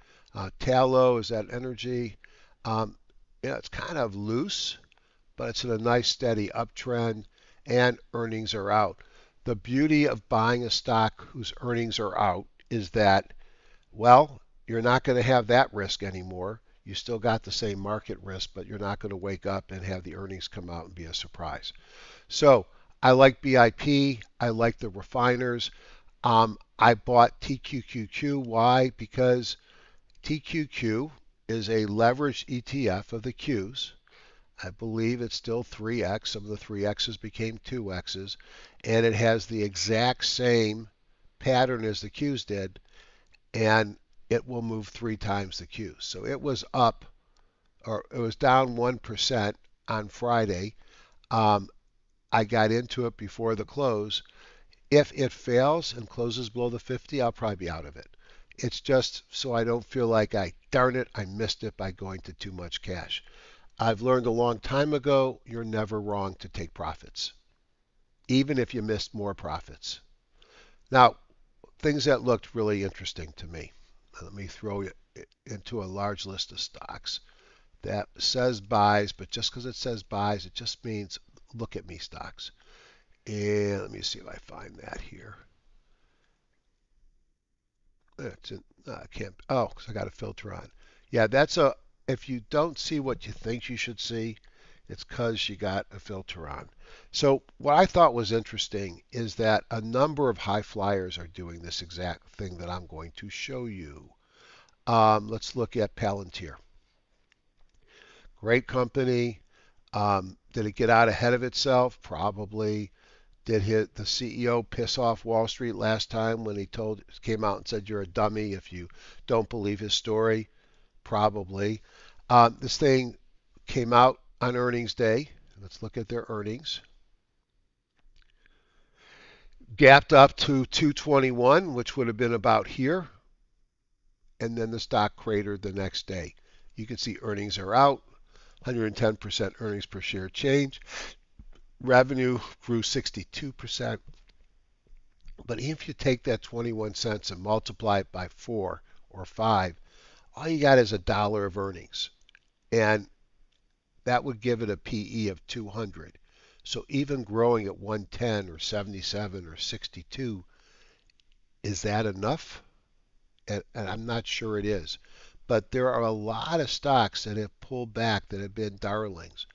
Tallow, is that energy? It's kind of loose, but it's in a nice steady uptrend, and earnings are out. The beauty of buying a stock whose earnings are out is that, well, you're not going to have that risk anymore. You still got the same market risk, but you're not going to wake up and have the earnings come out and be a surprise. So I like BIP. I like the refiners. I bought TQQQ. Why? Because TQQ is a leveraged ETF of the Qs. I believe it's still 3x. Some of the 3x's became 2x's. And it has the exact same pattern as the Qs did. And it will move 3 times the Qs. So it was up, or it was down 1% on Friday. I got into it before the close. If it fails and closes below the 50, I'll probably be out of it. It's just so I don't feel like darn it, I missed it by going to too much cash. I've learned a long time ago, you're never wrong to take profits, even if you missed more profits. Now, things that looked really interesting to me. Let me throw it into a large list of stocks that says buys, but just because it says buys, it just means look at me stocks. And let me see if I find that here. It's in, I can't, oh, because I got a filter on. Yeah, if you don't see what you think you should see, it's because you got a filter on. So what I thought was interesting is that a number of high flyers are doing this exact thing that I'm going to show you. Let's look at Palantir. Great company. Did it get out ahead of itself? Probably. Did the CEO piss off Wall Street last time when he came out and said you're a dummy if you don't believe his story? Probably. This thing came out on earnings day. Let's look at their earnings. Gapped up to 221, which would have been about here, and then the stock cratered the next day. You can see earnings are out, 110% earnings per share change. Revenue grew 62%. But if you take that 21 cents and multiply it by 4 or 5, all you got is $1 of earnings. And that would give it a PE of 200. So even growing at 110 or 77 or 62, is that enough? And I'm not sure it is. But there are a lot of stocks that have pulled back that have been darlings.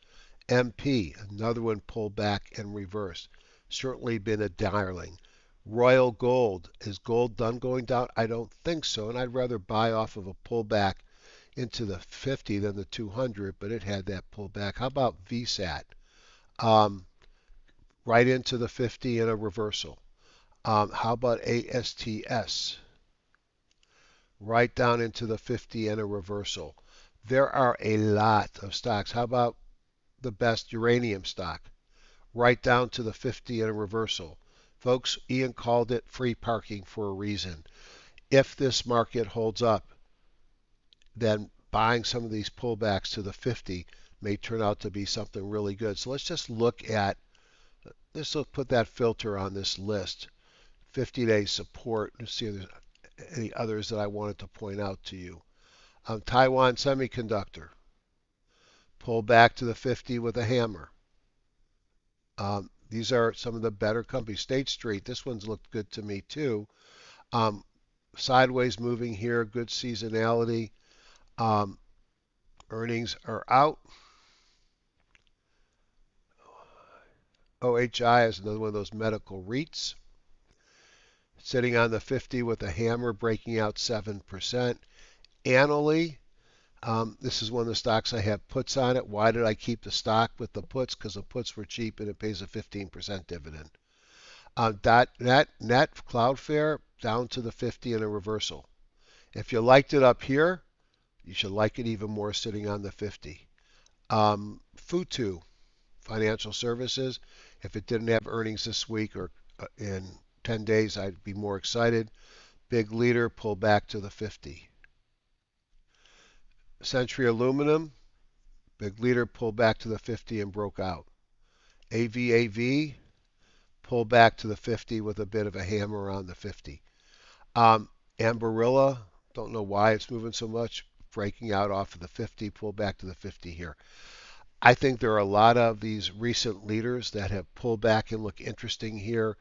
MP, another one pulled back and reversed. Certainly been a darling. Royal Gold, is gold done going down? I don't think so, and I'd rather buy off of a pullback into the 50 than the 200, but it had that pullback. How about VSAT? Um, right into the 50 in a reversal. How about ASTS? Right down into the 50 in a reversal. There are a lot of stocks. How about the best uranium stock? Right down to the 50 in a reversal. Folks, Ian called it free parking for a reason. If this market holds up, then buying some of these pullbacks to the 50 may turn out to be something really good. So let's just look at, let's put that filter on this list. 50-day support. Let's see if there's any others that I wanted to point out to you. Taiwan Semiconductor. Pull back to the 50 with a hammer. These are some of the better companies. State Street, this one's looked good to me too. Sideways moving here, good seasonality. Earnings are out. OHI is another one of those medical REITs. Sitting on the 50 with a hammer, breaking out 7%. Annaly, this is one of the stocks I have puts on it. Why did I keep the stock with the puts? Because the puts were cheap and it pays a 15% dividend. Net Cloudflare down to the 50 in a reversal. If you liked it up here, you should like it even more sitting on the 50. Futu, financial services. If it didn't have earnings this week or in 10 days, I'd be more excited. Big leader, pull back to the 50. Century Aluminum, big leader, pulled back to the 50 and broke out. AVAV, pulled back to the 50 with a bit of a hammer on the 50. Ambarilla, don't know why it's moving so much, breaking out off of the 50, pulled back to the 50 here. I think there are a lot of these recent leaders that have pulled back and look interesting here.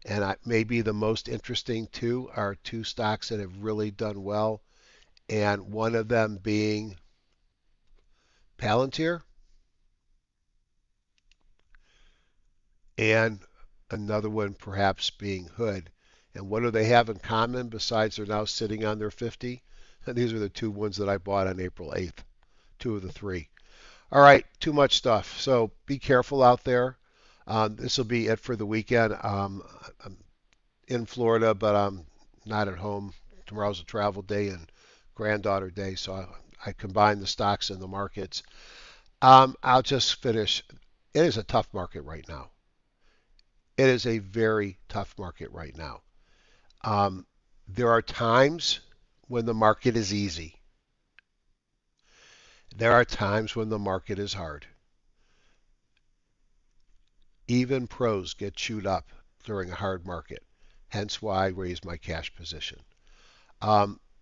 And maybe the most interesting two are two stocks that have really done well. And one of them being Palantir and another one perhaps being Hood. And what do they have in common besides they're now sitting on their 50? And these are the two ones that I bought on April 8th, two of the three. All right, too much stuff. So be careful out there. This will be it for the weekend. I'm in Florida, but I'm not at home. Tomorrow's a travel day and granddaughter day, so I combine the stocks and the markets. I'll just finish. It is a tough market right now. It is a very tough market right now. There are times when the market is easy. There are times when the market is hard. Even pros get chewed up during a hard market. Hence why I raised my cash position.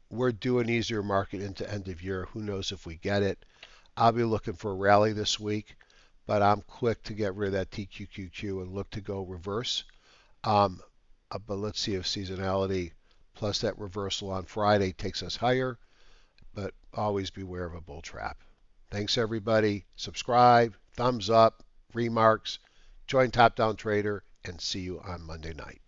We're due an easier market into end of year. Who knows if we get it? I'll be looking for a rally this week, but I'm quick to get rid of that TQQQ and look to go reverse. But let's see if seasonality plus that reversal on Friday takes us higher. But always beware of a bull trap. Thanks everybody. Subscribe, thumbs up, remarks, join Top Down Trader, and see you on Monday night.